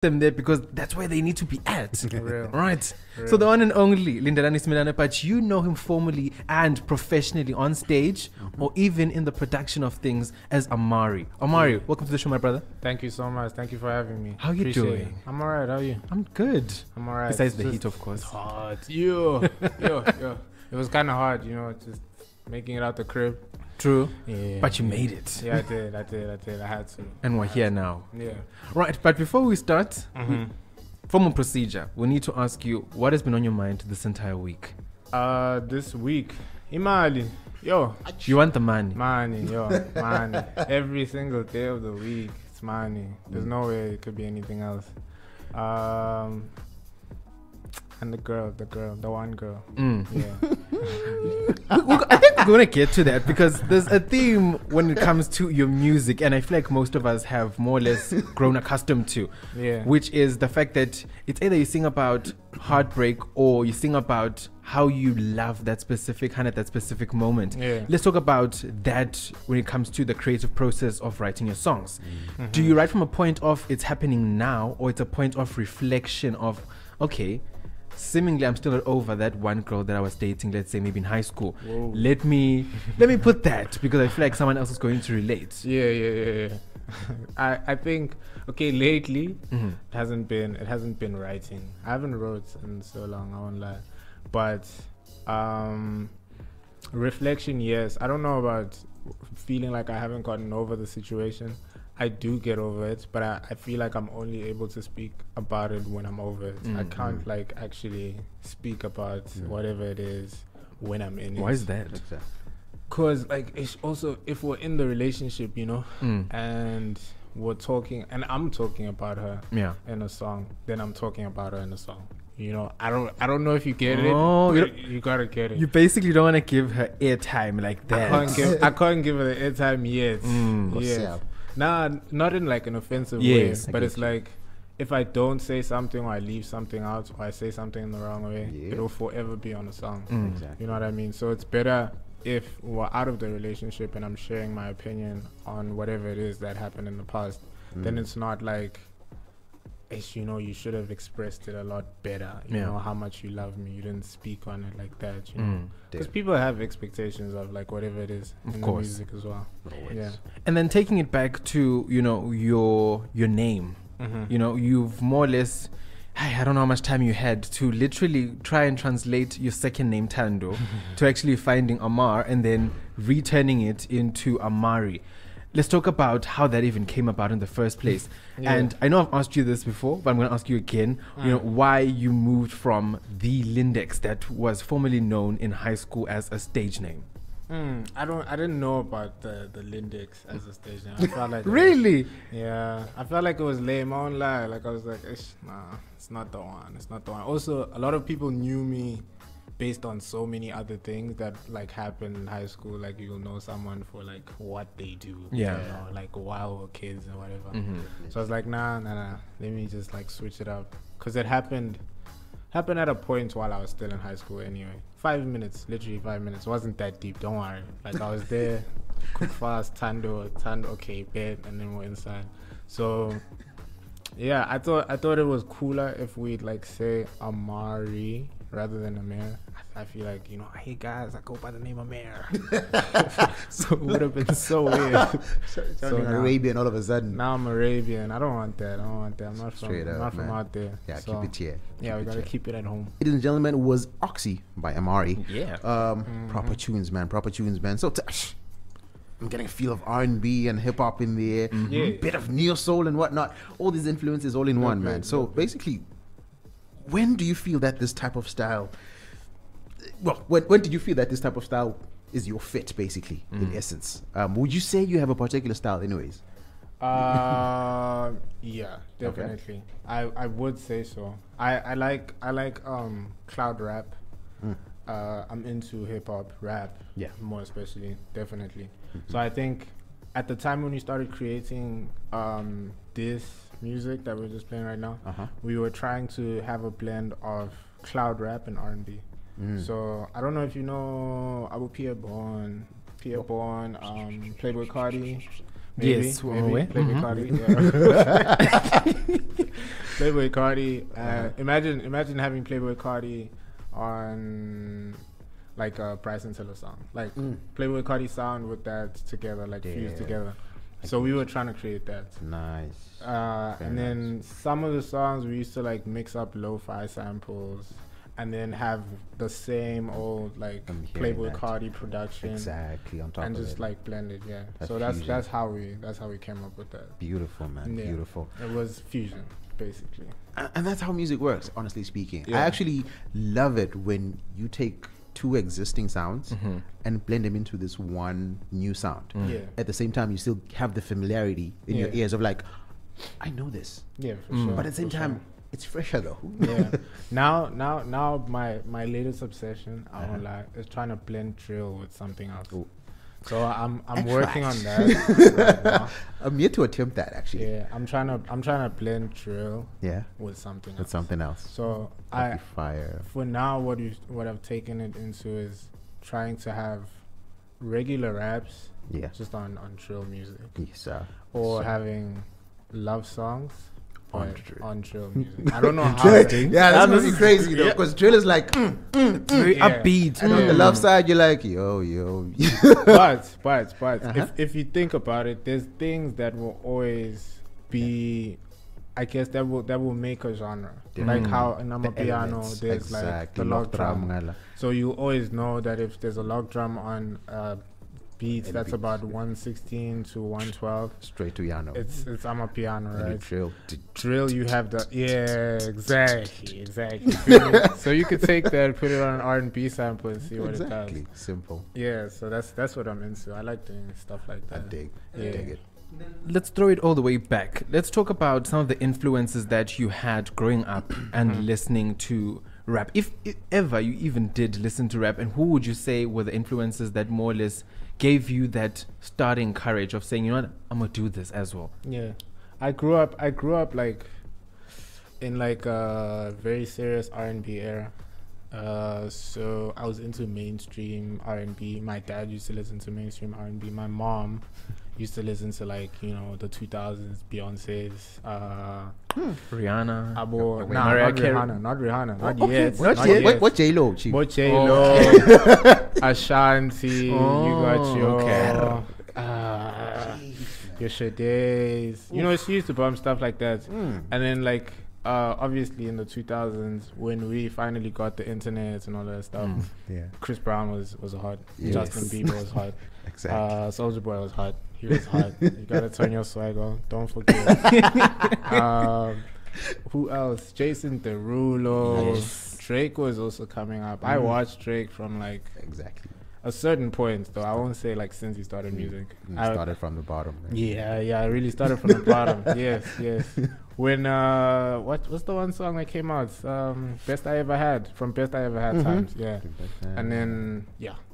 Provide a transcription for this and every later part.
them there because that's where they need to be at. Real. Right. Real. So the one and only Lindelani Smilana, but you know him formally and professionally on stage or even in the production of things as Amarii. Amarii, welcome to the show, my brother. Thank you so much. Thank you for having me. How you Appreciate doing? it. I'm alright. How are you? I'm good. I'm alright. Besides the Just heat, of course. hard. Yo. It was kind of hard, just making it out the crib. True. Yeah. But you made it. Yeah, I did. I had to. And we're here now. Yeah. Right, but before we start, formal procedure. We need to ask you what has been on your mind this entire week. This week, Imali. Yo. You want the money? Money. Every single day of the week, it's money. There's no way it could be anything else. And the one girl. Yeah. I think we're going to get to that because there's a theme when it comes to your music, and I feel like most of us have more or less grown accustomed to, which is the fact that it's either you sing about heartbreak or you sing about how you love that specific at that specific moment. Yeah. Let's talk about that when it comes to the creative process of writing your songs. Do you write from a point of it's happening now, or it's a point of reflection of, okay, seemingly I'm still over that one girl that I was dating, let's say maybe in high school. Whoa. Let me put that because I feel like someone else is going to relate. Yeah. I think lately it hasn't been writing. I haven't wrote in so long, I won't lie. But reflection, yes. I don't know about feeling like I haven't gotten over the situation. I do get over it, but I feel like I'm only able to speak about it when I'm over it. I can't actually speak about whatever it is when I'm in it. Why is that? Because it's also, if we're in the relationship, and we're talking, and I'm talking about her in a song, then I'm talking about her in a song. I don't know if you get it. But you gotta get it. You basically don't want to give her airtime like that. I can't give her the airtime yet. Yes. Nah, not in an offensive way, but it's like if I don't say something or I leave something out or I say something in the wrong way, it'll forever be on a song. Exactly. You know what I mean? So it's better if we're out of the relationship and I'm sharing my opinion on whatever it is that happened in the past. Then it's not like, you should have expressed it a lot better. You know how much you love me. You didn't speak on it like that. Because people have expectations of whatever it is in the music as well. Yeah. And then taking it back to your name. You've more or less, I don't know how much time you had to literally try and translate your second name Tando to actually finding Amar and then returning it into Amarii. Let's talk about how that even came about in the first place. And I know I've asked you this before, but I'm going to ask you again, why you moved from the Lindex that was formerly known in high school as a stage name. I didn't know about the Lindex as a stage name. I felt like really? I felt like it was lame. I won't lie. I was like, nah, it's not the one. It's not the one. Also, a lot of people knew me based on so many other things that happened in high school. You'll know someone for what they do. While we're kids and whatever. So I was like, nah. Let me just switch it up. Because it happened at a point while I was still in high school anyway. 5 minutes, literally 5 minutes. It wasn't that deep, don't worry. I was there, cook fast, Tando, okay, bed, and then we're inside. So yeah, I thought it was cooler if we'd say Amarii rather than Amir. I feel like, hey guys, I go by the name Amir. So it would have been so weird. So Arabian all of a sudden. Now I'm Arabian. I don't want that. I'm not from out there. Yeah, so, keep it here. We gotta keep it at home. Ladies and gentlemen, was Oxy by Amarii. Yeah. Proper tunes, man. So I'm getting a feel of R&B and hip hop in there. Bit of neo soul and whatnot. All these influences all in one, man. So basically, when do you feel that this type of style? Well, when did you feel that this type of style is your fit, basically, in essence? Would you say you have a particular style, anyways? Yeah, definitely. Okay. I would say so. I like cloud rap. I'm into hip hop, rap, more especially, definitely. So I think at the time when we started creating this music that we're just playing right now, we were trying to have a blend of cloud rap and R&B. So I don't know if you know Abu Pierre Bourne, Playboy Cardi. Maybe, Yes, maybe. Playboy Cardi. Yeah. Playboy Cardi. Imagine having Playboy Cardi on like a Price and Teller song, like Playboy Cardi sound with that together, like fused together. So we were trying to create that. Nice. And then some of the songs we used to like mix up lo-fi samples and then have the same old like Playboy Cardi production exactly on top and of just it. like blend it. Yeah. That so fusion. that's how we came up with that. Beautiful, man. Yeah. Beautiful. It was fusion basically. And that's how music works, honestly speaking. Yeah. I actually love it when you take two existing sounds and blend them into this one new sound. Yeah. At the same time, you still have the familiarity in your ears of like, I know this. Yeah, for sure. But at the same time, it's fresher though. Yeah. Now my latest obsession, I won't lie, is trying to blend drill with something else. Ooh. So I'm working on that right now. I'm yet to attempt that actually. Yeah, I'm trying to blend drill Yeah. with something With else. something else. So That'd be fire. for now what I've taken it into is trying to have regular raps Yeah. just on drill music, Yes, sir. or having love songs On but drill. on drill music. I don't know how. Yeah, that's gonna be crazy though, because drill is like, Very Yeah. upbeat. and on the love side, you're like, yo. but Uh-huh. if you think about it, there's things that will always be, I guess that will make a genre. Like how in Amapiano elements, there's like exactly, the log drum. ngala. So you always know that if there's a log drum on beats And that's beats, about 116 to 112, Straight to Yano. it's Amapiano, And you right? drill. Drill, you have the exactly. So you could take that, put it on an R&B sample and see what it Exactly. does. Simple. Yeah, so that's what I'm into. I like doing stuff like I that. dig. I Yeah. dig it. Let's throw it all the way back. Let's talk about some of the influences that you had growing up and listening to rap. If ever you even did listen to rap, and who would you say were the influences that more or less gave you that starting courage of saying, you know what, I'm gonna do this as well? Yeah, I grew up like in like a very serious R&B era. So I was into mainstream R&B. My dad used to listen to mainstream R&B. My mom used to listen to like, you know, the 2000s, Beyonce's, Rihanna. not Rihanna, not yet. What J-Lo? Chief? What J-Lo, Ashanti, you got your, your Sade's. You know, she used to bump stuff like that. And then like, obviously in the 2000s, when we finally got the internet and all that stuff, Yeah. Chris Brown was hot. Yes. Justin Bieber was hot. Exactly. Soulja Boy was hot. He was hot. You gotta turn your swag on. Don't forget. Who else? Jason Derulo. Yes. Drake was also coming up. I watched Drake from like Exactly. a certain point, though. I won't say like since he started music. You I- started from the bottom. Man. Yeah, I really started from the bottom. Yes. When what's the one song that came out? Best I Ever Had, from Best I Ever Had times. Yeah. And then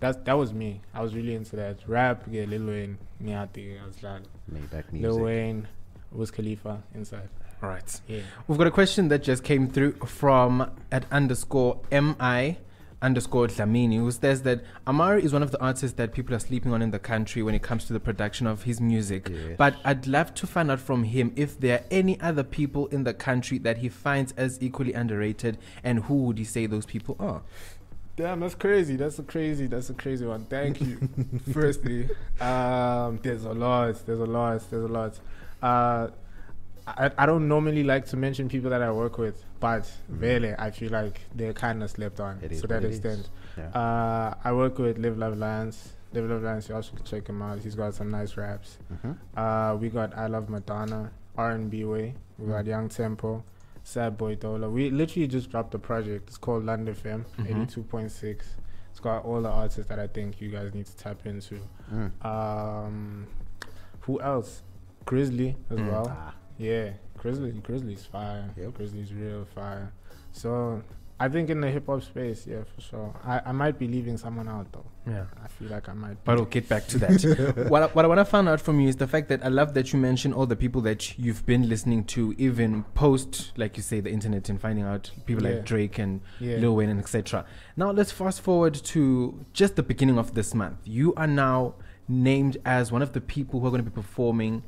that was me. I was really into that. Rap, yeah, Lil Wayne, Niati, I was like Maybach music. Lil Wayne, Wiz Khalifa inside. All right. Yeah. We've got a question that just came through from @_MI_Dlamini, who says that Amarii is one of the artists that people are sleeping on in the country when it comes to the production of his music. Yes. But I'd love to find out from him if there are any other people in the country that he finds as equally underrated, and who would he say those people are? Damn, that's crazy. That's a crazy one. Thank you. Firstly, there's a lot. I don't normally like to mention people that I work with, but really, I feel like they're kind of slept on It is to that what it is. extent. Yeah. I work with Live Love Lance. Live Love Lance, you also can check him out. He's got some nice raps. We got I Love Madonna, R&B way. We got Young Tempo, Sad Boy Dola. We literally just dropped a project. It's called Land FM 82.6. It's got all the artists that I think you guys need to tap into. Who else? Grizzly as well. Yeah, Grizzly's fire. Yep. Grizzly's real fire. So I think in the hip hop space, yeah, for sure. I might be leaving someone out though. Yeah. I feel like I might. But we'll get back to that. What I want to find out from you is the fact that I love that you mentioned all the people that you've been listening to, even post, like you say, the internet, and finding out people like Drake and Lil Wayne and etc. Now let's fast forward to just the beginning of this month. You are now named as one of the people who are going to be performing,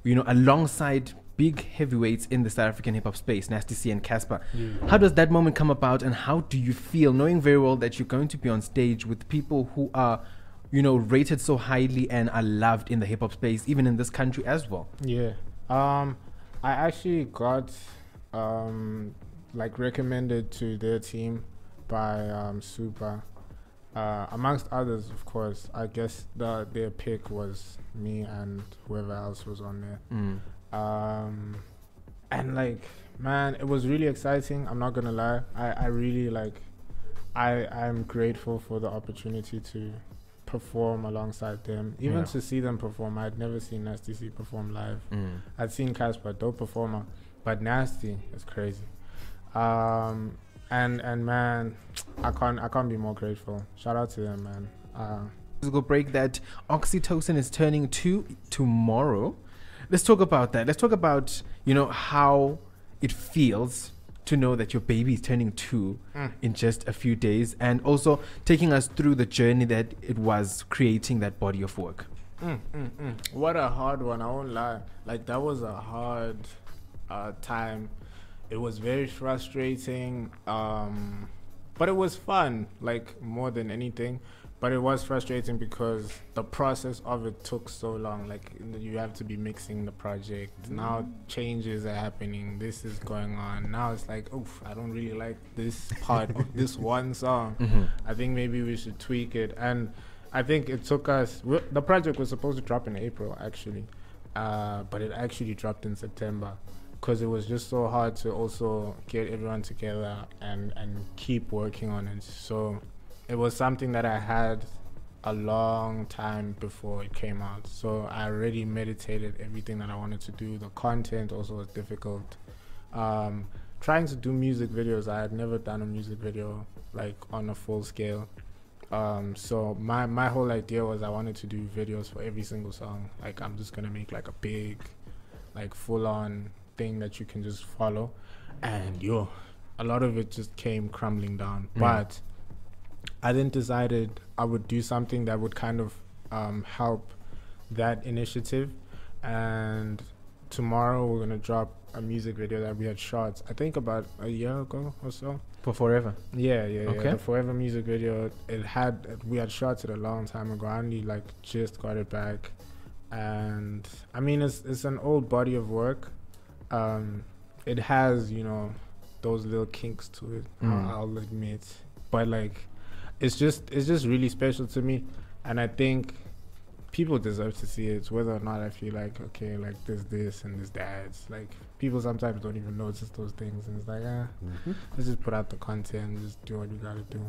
alongside big heavyweights in the South African hip-hop space, Nasty C and Casper. How does that moment come about, and how do you feel knowing very well that you're going to be on stage with people who are, rated so highly and are loved in the hip-hop space, even in this country as well? Yeah. I actually got recommended to their team by Super. Amongst others, of course. I guess their pick was me and whoever else was on there. And man, it was really exciting. I'm not gonna lie. I really I'm grateful for the opportunity to perform alongside them. Even to see them perform. I'd never seen Nasty C perform live. I'd seen Casper, dope performer, but Nasty is crazy. And man, I can't be more grateful. Shout out to them, man. Let's go break that. Oxytocin is turning 2 tomorrow. Let's talk about that. Let's talk about, how it feels to know that your baby is turning 2 in just a few days, and also taking us through the journey that it was creating that body of work. What a hard one, I won't lie. That was a hard time. It was very frustrating, but it was fun, more than anything. But it was frustrating because the process of it took so long. You have to be mixing the project. Now changes are happening. This is going on. Now it's oof, I don't really like this part of this one song. I think maybe we should tweak it. And I think it took us... The project was supposed to drop in April, actually. But it actually dropped in September. Because it was just so hard to also get everyone together and keep working on it. So... it was something that I had a long time before it came out. So I already meditated everything that I wanted to do. The content also was difficult. Trying to do music videos, I had never done a music video on a full scale. So my whole idea was I wanted to do videos for every single song. I'm just gonna make a big, full on thing that you can just follow. And a lot of it just came crumbling down. But I then decided I would do something that would kind of help that initiative. And tomorrow we're going to drop a music video that we had shot, I think about a year ago or so. For Forever? Yeah. Okay. The Forever music video, we had shot it a long time ago. I only just got it back. And I mean, it's an old body of work. It has, those little kinks to it, I'll admit. But it's just really special to me, and I think people deserve to see it, whether or not I feel okay, there's this and there's that. It's people sometimes don't even notice those things, and it's let's just put out the content, just do what you gotta do,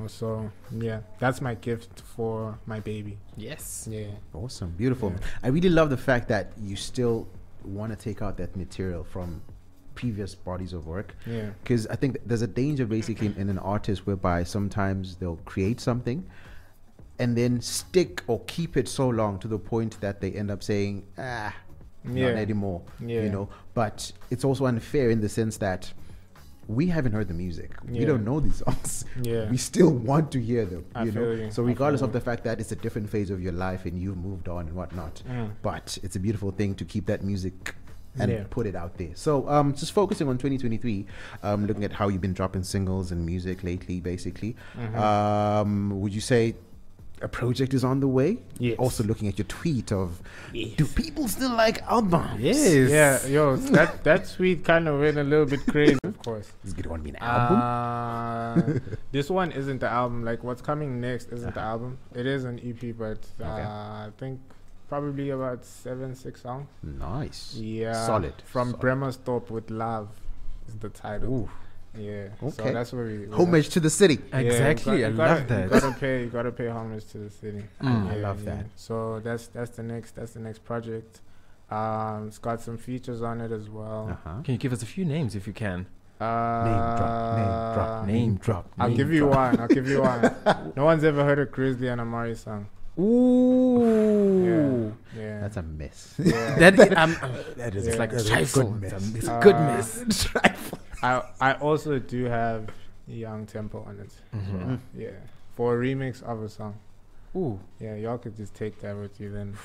So yeah, that's my gift for my baby. Yes. Yeah. Awesome, beautiful. Yeah. I really love the fact that you still want to take out that material from previous bodies of work, because I think there's a danger basically in an artist whereby sometimes they'll create something and then stick or keep it so long to the point that they end up saying not anymore, but it's also unfair in the sense that we haven't heard the music, we don't know these songs, we still want to hear them, so regardless of the fact that it's a different phase of your life and you've moved on and whatnot, but it's a beautiful thing to keep that music and put it out there. So just focusing on 2023, looking at how you've been dropping singles and music lately, basically, would you say a project is on the way? Yes. Also looking at your tweet of, do people still like albums? Yes. Yeah, that tweet kind of went a little bit crazy, of course. Is it going to be an album? This one isn't the album. What's coming next isn't the album. It is an EP, but I think probably about 7-6 songs. Nice. Yeah. Solid. From Bremerstop with Love is the title. Ooh. Yeah. Okay. So that's where we homage to the city. Exactly. You I love that. You gotta pay homage to the city. I love that. So that's the next project. It's got some features on it as well. Can you give us a few names if you can? Name drop. I'll give you one. No one's ever heard a Grizzly and Amarii song. Ooh. Yeah. That's a miss. Yeah. That is like a trifle. It's a good miss. I also do have Young Tempo on it. Mm-hmm. Yeah. For a remix of a song. Ooh. Yeah, y'all could just take that with you then.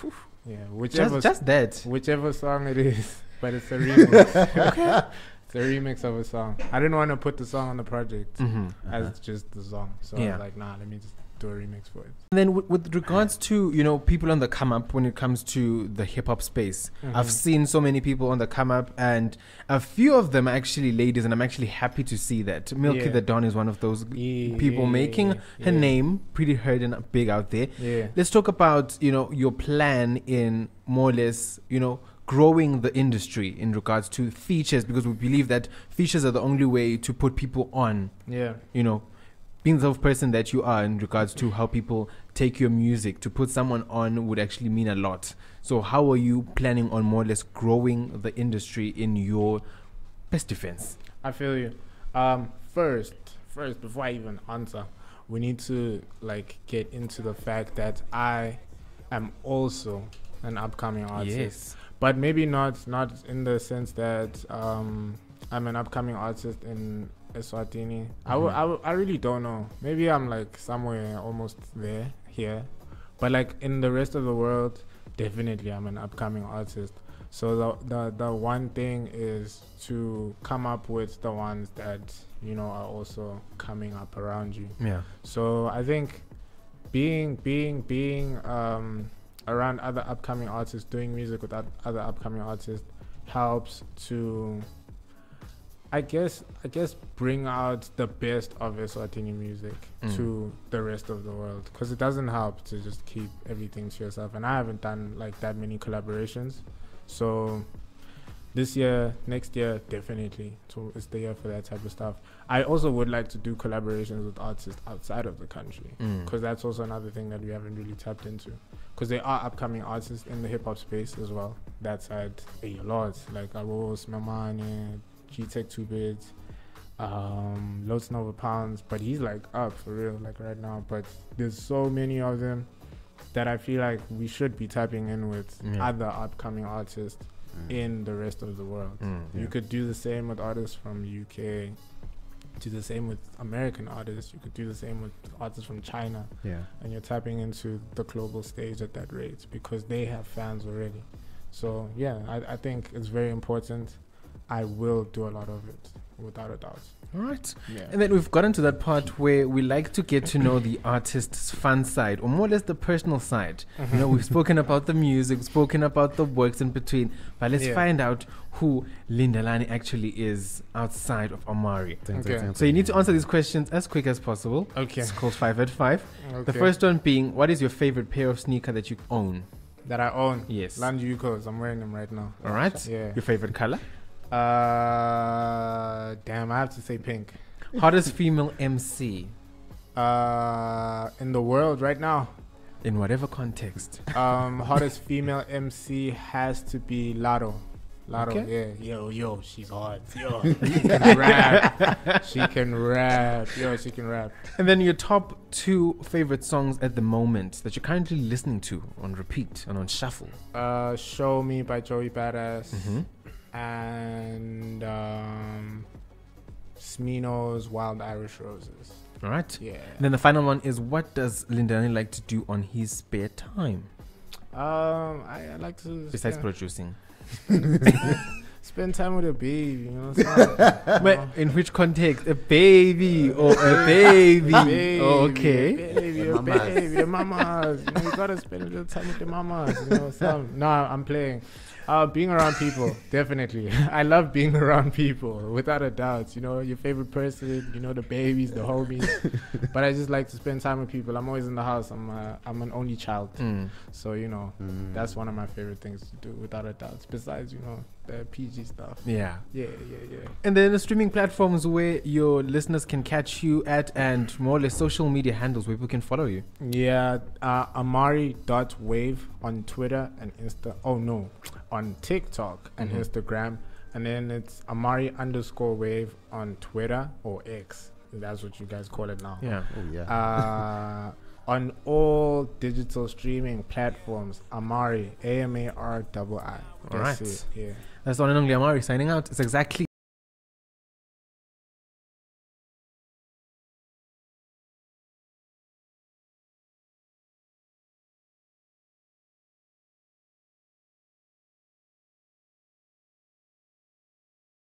Yeah, whichever Just that. whichever song it is, but it's a remix. Okay. It's a remix of a song. I didn't want to put the song on the project Mm-hmm. as just the song, so I Yeah. was like, nah, let me just do a remix for it. And then with regards to, you know, people on the come up when it comes to the hip hop space, I've seen so many people on the come up, and a few of them are actually ladies, and I'm actually happy to see that. Milky Yeah. the Dawn is one of those people Yeah, making her yeah. name pretty heard and big out there. Yeah. Let's talk about, you know, your plan in more or less, you know, growing the industry in regards to features, because we believe that features are the only way to put people on, Yeah. you know, being the sort of person that you are in regards to how people take your music. To put someone on would actually mean a lot. So how are you planning on more or less growing the industry in your best defense? I feel you. First, before I even answer, we need to like get into the fact that I am also an upcoming artist. Yes. But maybe not in the sense that I'm an upcoming artist in Eswatini. I really don't know. Maybe I'm like somewhere almost there here, but like in the rest of the world, definitely I'm an upcoming artist. So the one thing is to come up with the ones that, you know, are also coming up around you. Yeah. So I think being around other upcoming artists, doing music with other upcoming artists helps to, I guess bring out the best of Eswatini music to the rest of the world, because it doesn't help to just keep everything to yourself. And I haven't done like that many collaborations, so this year, next year, definitely. So it's the year for that type of stuff. I also would like to do collaborations with artists outside of the country, because that's also another thing that we haven't really tapped into. Because there are upcoming artists in the hip hop space as well. That side, a lot, like Aros, Mamane, G-Tech 2 Bits, Lots Nova Pounds, but he's like up for real, like right now. But there's so many of them that I feel like we should be tapping in with other upcoming artists in the rest of the world. You could do the same with artists from UK, do the same with American artists, you could do the same with artists from China, and you're tapping into the global stage at that rate because they have fans already. So yeah, I think it's very important. I will do a lot of it, without a doubt. All right. Yeah. And then we've gotten to that part where we like to get to know the artist's fun side, or more or less the personal side. You know, we've spoken about the music, spoken about the works in between, but let's find out who Lindelani actually is outside of Amarii. Okay. So you need to answer these questions as quick as possible. Okay. It's called 5 at 5. Okay. The first one being, what is your favorite pair of sneaker that you own? That I own? Yes. Land Yukos. I'm wearing them right now. All right. Yeah. Your favorite color? Damn, I have to say pink. Hottest female MC? In the world right now. In whatever context. Hottest female MC has to be Lado. Okay. Yeah. Yo, she's hot. Yo, she can rap. She can rap. Yo, she can rap. And then your top 2 favorite songs at the moment that you're currently listening to on repeat and on shuffle? Show Me by Joey Badass. And Smino's Wild Irish Roses. All right. Yeah. And then the final one is, what does Lindelani like to do on his spare time? I like to Besides producing. spend time with a baby, you know what I'm saying? But in which context? A baby or a baby? Okay. A baby, the mamas. You know, you gotta spend a little time with the mamas. You know, no, I'm playing. Being around people, definitely. I love being around people, without a doubt. You know, your favorite person, you know, the babies, the homies. But I just like to spend time with people. I'm always in the house. I'm an only child. So, you know, that's one of my favorite things to do, without a doubt. Besides, you know, the PG stuff. Yeah. Yeah. And then the streaming platforms where your listeners can catch you at, and more or less social media handles where people can follow you. Yeah. Amarii.wave on Twitter and Insta. Oh, no. On TikTok and Instagram, and then it's Amarii_wave on Twitter or X. That's what you guys call it now. Yeah. Oh yeah. On all digital streaming platforms, Amarii, AMARII. All right. It. Yeah. That's the one and only Amarii signing out. It's exactly